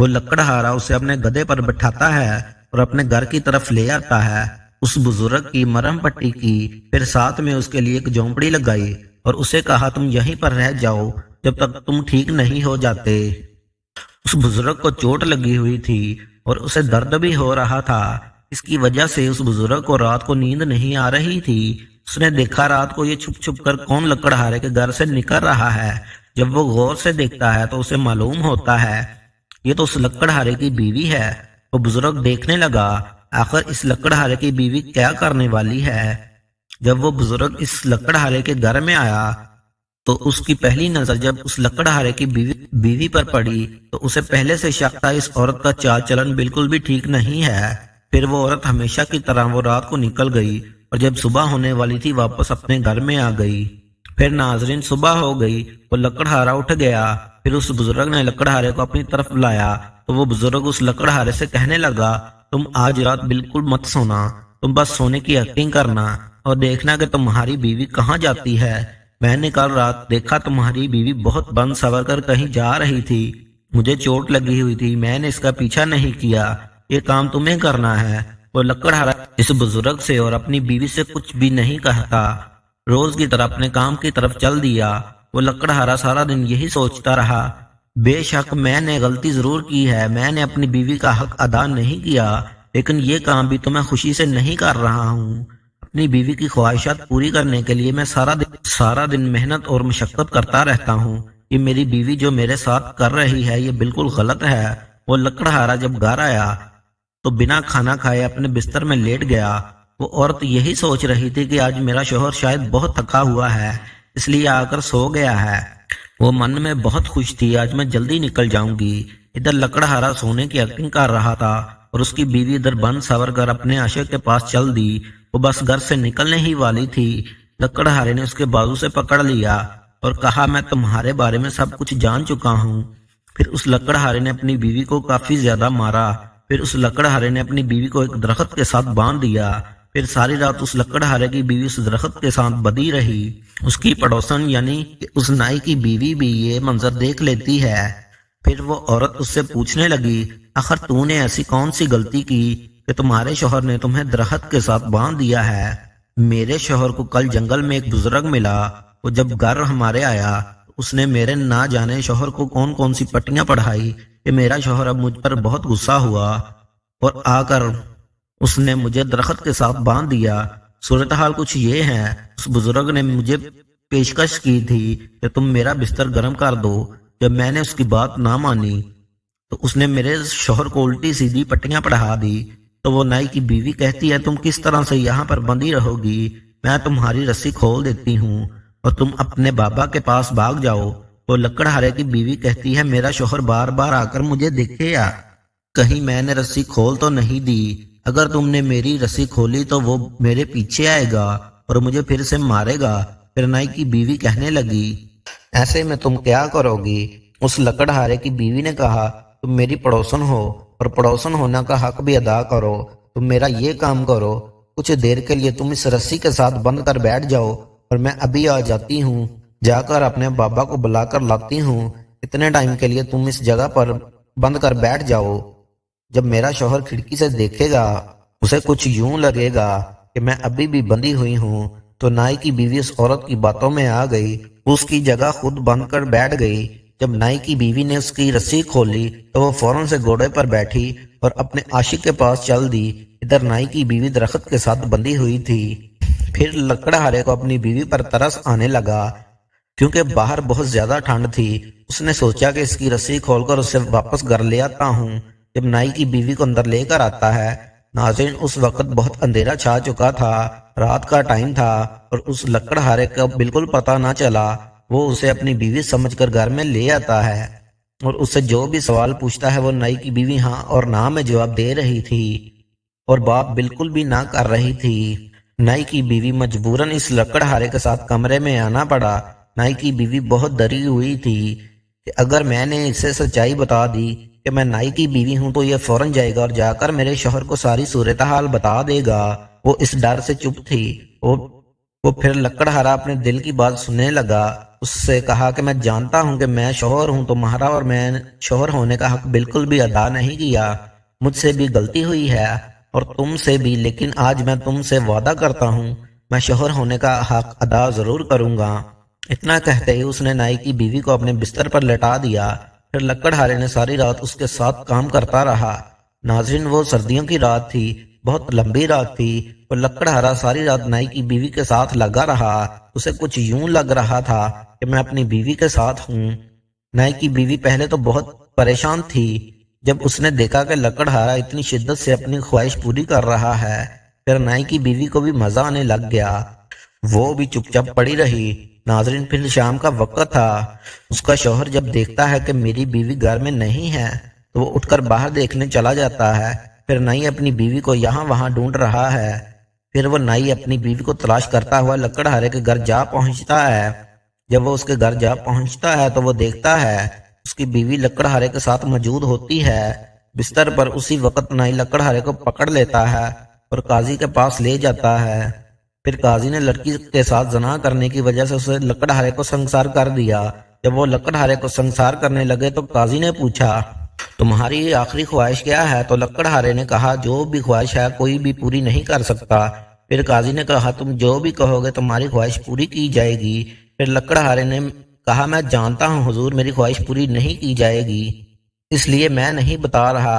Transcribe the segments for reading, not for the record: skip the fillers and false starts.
وہ لکڑہارا اسے اپنے گدھے پر بٹھاتا ہے اور اپنے گھر کی طرف لے آتا ہے۔ اس بزرگ کی مرہم پٹی کی، پھر ساتھ میں اس کے لیے ایک جھونپڑی لگائی اور اسے کہا تم یہیں پر رہ جاؤ جب تک تم ٹھیک نہیں ہو جاتے۔ اس بزرگ کو چوٹ لگی ہوئی تھی اور اسے درد بھی ہو رہا تھا۔ اس کی وجہ سے اس بزرگ کو رات کو نیند نہیں آ رہی تھی۔ اس نے دیکھا رات کو یہ چھپ چھپ کر کون لکڑہارے کے گھر سے نکل رہا ہے۔ جب وہ غور سے دیکھتا ہے تو اسے معلوم ہوتا ہے یہ تو اس لکڑہارے کی بیوی ہے۔ وہ بزرگ دیکھنے لگا آخر اس لکڑہارے کی بیوی کیا کرنے والی ہے۔ جب وہ بزرگ اس لکڑہارے کے گھر میں آیا تو اس کی پہلی نظر جب اس لکڑہارے کی بیوی پر پڑی تو اسے پہلے سے شک تھا اس عورت کا چال چلن بالکل بھی ٹھیک نہیں ہے۔ پھر وہ عورت ہمیشہ کی طرح وہ رات کو نکل گئی اور جب صبح ہونے والی تھی واپس اپنے گھر میں آ گئی۔ پھر ناظرین صبح ہو گئی، وہ لکڑہارا اٹھ گیا۔ پھر اس بزرگ نے لکڑہارے کو اپنی طرف بلایا تو وہ بزرگ اس لکڑہارے سے کہنے لگا تم آج رات بالکل مت سونا، تم بس سونے کی ایکٹنگ کرنا اور دیکھنا کہ تمہاری بیوی کہاں جاتی ہے۔ میں نے کل رات دیکھا تمہاری بیوی بہت بن سنور کر کہیں جا رہی تھی، مجھے چوٹ لگی ہوئی تھی، میں نے اس کا پیچھا نہیں کیا، یہ کام تمہیں کرنا ہے۔ وہ لکڑہارا اس بزرگ سے اور اپنی بیوی سے کچھ بھی نہیں کہتا، روز کی طرح اپنے کام کی طرف چل دیا۔ وہ لکڑہارا سارا دن یہی سوچتا رہا بے شک میں نے غلطی ضرور کی ہے، میں نے اپنی بیوی کا حق ادا نہیں کیا، لیکن یہ کام بھی تو میں خوشی سے نہیں کر رہا ہوں۔ اپنی بیوی کی خواہشات پوری کرنے کے لیے میں سارا دن محنت اور مشقت کرتا رہتا ہوں، یہ میری بیوی جو میرے ساتھ کر رہی ہے یہ بالکل غلط ہے۔ وہ لکڑہارا جب گھر آیا تو بنا کھانا کھائے اپنے بستر میں لیٹ گیا۔ وہ عورت یہی سوچ رہی تھی کہ آج میرا شوہر شاید بہت تھکا ہوا ہے اس لیے آ کر سو گیا ہے۔ وہ من میں بہت خوش تھی آج میں جلدی نکل جاؤں گی۔ ادھر لکڑہارا سونے کی ایکٹنگ کر رہا تھا اور اس کی بیوی ادھر بن سنور کر اپنے عاشق کے پاس چل دی۔ وہ بس گھر سے نکلنے ہی والی تھی، لکڑہارے نے اس کے بازو سے پکڑ لیا اور کہا میں تمہارے بارے میں سب کچھ جان چکا ہوں۔ پھر اس لکڑہارے نے اپنی بیوی کو کافی زیادہ مارا۔ پھر اس لکڑہارے نے اپنی بیوی کو ایک درخت کے ساتھ باندھ دیا۔ پھر ساری رات اس لکڑہارے کی بیوی اس درخت کے ساتھ بندھی رہی۔ اس کی پڑوسن یعنی کہ اس نائی کی بیوی بھی یہ منظر دیکھ لیتی ہے۔ پھر وہ عورت اس سے پوچھنے لگی آخر تو نے ایسی کون سی غلطی کی کہ تمہارے شوہر نے تمہیں درخت کے ساتھ باندھ دیا ہے؟ میرے شوہر کو کل جنگل میں ایک بزرگ ملا، وہ جب گھر ہمارے آیا اس نے میرے نہ جانے شوہر کو کون کون سی پٹیاں پڑھائی کہ میرا شوہر اب مجھ پر بہت غصہ ہوا اور آ کر اس نے مجھے درخت کے ساتھ باندھ دیا۔ صورتحال کچھ یہ ہے، اس بزرگ نے مجھے پیشکش کی تھی کہ تم میرا بستر گرم کر دو، جب میں نے اس کی بات نہ مانی تو اس نے میرے شوہر کو الٹی سیدھی پٹیاں پڑھا دی۔ تو وہ نائی کی بیوی کہتی ہے تم کس طرح سے یہاں پر بندھی رہو گی، میں تمہاری رسی کھول دیتی ہوں اور تم اپنے بابا کے پاس بھاگ جاؤ۔ وہ لکڑہارے کی بیوی کہتی ہے میرا شوہر بار بار آ کر مجھے دیکھے یا کہیں میں نے رسی کھول تو نہیں دی، اگر تم نے میری رسی کھولی تو وہ میرے پیچھے آئے گا اور مجھے پھر سے مارے گا۔ پھر نائی کی بیوی کہنے لگی ایسے میں تم کیا کرو گی؟ اس لکڑہارے کی بیوی نے کہا تم میری پڑوسن ہو اور پڑوسن ہونا کا حق بھی ادا کرو، تم میرا یہ کام کرو کچھ دیر کے لیے تم اس رسی کے ساتھ بند کر بیٹھ جاؤ اور میں ابھی آ جاتی ہوں، جا کر اپنے بابا کو بلا کر لاتی ہوں، اتنے ٹائم کے لیے تم اس جگہ پر بند کر بیٹھ جاؤ۔ جب میرا شوہر کھڑکی سے دیکھے گا اسے کچھ یوں لگے گا کہ میں ابھی بھی بندھی ہوئی ہوں۔ تو نائی کی بیوی اس عورت کی باتوں میں آ گئی، اس کی جگہ خود بند کر بیٹھ گئی۔ جب نائی کی بیوی نے اس کی رسی کھولی تو وہ فوراً سے گھوڑے پر بیٹھی اور اپنے عاشق کے پاس چل دی۔ ادھر نائی کی بیوی درخت کے ساتھ بندھی ہوئی تھی۔ پھر لکڑہارے کو اپنی بیوی پر ترس آنے لگا کیونکہ باہر بہت زیادہ ٹھنڈ تھی۔ اس نے سوچا کہ اس کی رسی کھول کر اسے واپس گھر لے آتا ہوں۔ جب نائی کی بیوی کو اندر لے کر آتا ہے، ناظرین اس وقت بہت اندھیرا چھا چکا تھا، رات کا ٹائم تھا اور اس لکڑہارے کا بالکل پتہ نہ چلا۔ وہ اسے اپنی بیوی سمجھ کر گھر میں لے آتا ہے اور اس سے جو بھی سوال پوچھتا ہے وہ نائی کی بیوی ہاں اور نہ میں جواب دے رہی تھی اور بات بالکل بھی نہ کر رہی تھی۔ نائی کی بیوی مجبوراً اس لکڑہارے کے ساتھ کمرے میں آنا پڑا۔ نائی کی بیوی بہت ڈری ہوئی تھی کہ اگر میں نے اسے سچائی بتا دی کہ میں نائی کی بیوی ہوں تو یہ فوراً جائے گا اور جا کر میرے شوہر کو ساری صورتحال بتا دے گا۔ وہ اس ڈر سے چپ تھی۔ وہ پھر لکڑہارا اپنے دل کی بات سننے لگا اس سے کہا کہ میں جانتا ہوں کہ میں شوہر ہوں تمہارا اور میں شوہر ہونے کا حق بالکل بھی ادا نہیں کیا، مجھ سے بھی غلطی ہوئی ہے اور تم سے بھی، لیکن آج میں تم سے وعدہ کرتا ہوں میں شوہر ہونے کا حق ادا ضرور کروں گا۔ اتنا کہتے ہی اس نے نائی کی بیوی کو اپنے بستر پر لٹا دیا۔ پھر لکڑہارے نے ساری رات اس کے ساتھ کام کرتا رہا۔ ناظرین، وہ سردیوں کی رات تھی، بہت لمبی رات تھی، اور لکڑہارا ساری رات نائی کی بیوی کے ساتھ لگا رہا۔ اسے کچھ یوں لگ رہا تھا کہ میں اپنی بیوی کے ساتھ ہوں۔ نائی کی بیوی پہلے تو بہت پریشان تھی، جب اس نے دیکھا کہ لکڑہارا اتنی شدت سے اپنی خواہش پوری کر رہا ہے۔ پھر نائی کی بیوی کو بھی مزہ آنے لگ گیا، وہ بھی چپ چاپ پڑی رہی۔ ناظرین، پھر شام کا وقت تھا۔ اس کا شوہر جب دیکھتا ہے کہ میری بیوی گھر میں نہیں ہے تو وہ اٹھ کر باہر دیکھنے چلا جاتا ہے۔ پھر نائی اپنی بیوی کو یہاں وہاں ڈھونڈ رہا ہے۔ پھر وہ نائی اپنی بیوی کو تلاش کرتا ہوا لکڑہارے کے گھر جا پہنچتا ہے۔ جب وہ اس کے گھر جا پہنچتا ہے تو وہ دیکھتا ہے اس کی بیوی لکڑہارے کے ساتھ موجود ہوتی ہے بستر پر۔ اسی وقت نائی لکڑہارے کو پکڑ لیتا ہے اور قاضی کے پاس لے جاتا ہے۔ پھر قاضی نے لڑکی کے ساتھ زنا کرنے کی وجہ سے اسے لکڑہارے کو سنسار کر دیا۔ جب وہ لکڑہارے کو سنسار کرنے لگے تو قاضی نے پوچھا، تمہاری آخری خواہش کیا ہے؟ تو لکڑہارے نے کہا، جو بھی خواہش ہے کوئی بھی پوری نہیں کر سکتا۔ پھر قاضی نے کہا، تم جو بھی کہو گے تمہاری خواہش پوری کی جائے گی۔ پھر لکڑہارے نے کہا، میں جانتا ہوں حضور میری خواہش پوری نہیں کی جائے گی، اس لیے میں نہیں بتا رہا۔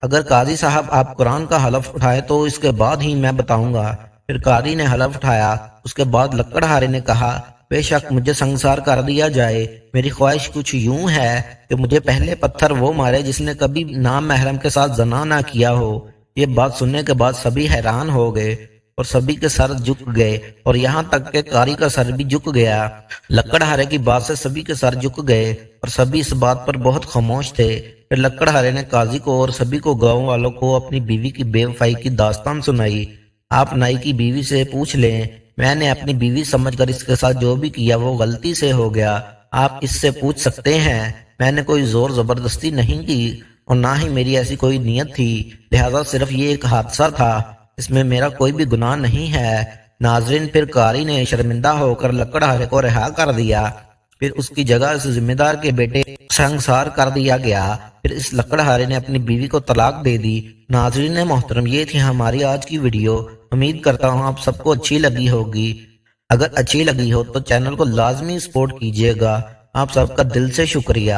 اگر قاضی صاحب آپ قرآن کا حلف اٹھائے تو اس کے بعد ہی میں بتاؤں گا۔ پھر قاضی نے حلف اٹھایا۔ اس کے بعد لکڑہارے نے کہا، بے شک مجھے سنسار کر دیا جائے، میری خواہش کچھ یوں ہے کہ مجھے پہلے پتھر وہ مارے جس نے کبھی نام محرم کے ساتھ زنا نہ کیا ہو۔ یہ بات سننے کے بعد سبھی حیران ہو گئے اور سبھی کے سر جھک گئے، اور یہاں تک کہ قاری کا سر بھی جھک گیا۔ لکڑہارے کی بات سے سبھی کے سر جھک گئے اور سبھی اس بات پر بہت خاموش تھے۔ پھر لکڑہارے نے قاضی کو اور سبھی کو، گاؤں والوں کو، اپنی بیوی کی بے وفائی کی داستان سنائی۔ آپ نائی کی بیوی سے پوچھ لیں، میں نے اپنی بیوی سمجھ کر اس کے ساتھ جو بھی کیا وہ غلطی سے ہو گیا۔ آپ اس سے پوچھ سکتے ہیں، میں نے کوئی زور زبردستی نہیں کی اور نہ ہی میری ایسی کوئی نیت تھی، لہذا صرف یہ ایک حادثہ تھا، اس میں میرا کوئی بھی گناہ نہیں ہے۔ ناظرین، پھر قاری نے شرمندہ ہو کر لکڑہارے کو رہا کر دیا۔ پھر اس کی جگہ اس ذمہ دار کے بیٹے سنسار کر دیا گیا۔ پھر اس لکڑہارے نے اپنی بیوی کو طلاق دے دی۔ ناظرین محترم، یہ تھی ہماری آج کی ویڈیو۔ امید کرتا ہوں آپ سب کو اچھی لگی ہوگی۔ اگر اچھی لگی ہو تو چینل کو لازمی سپورٹ کیجیے گا۔ آپ سب کا دل سے شکریہ۔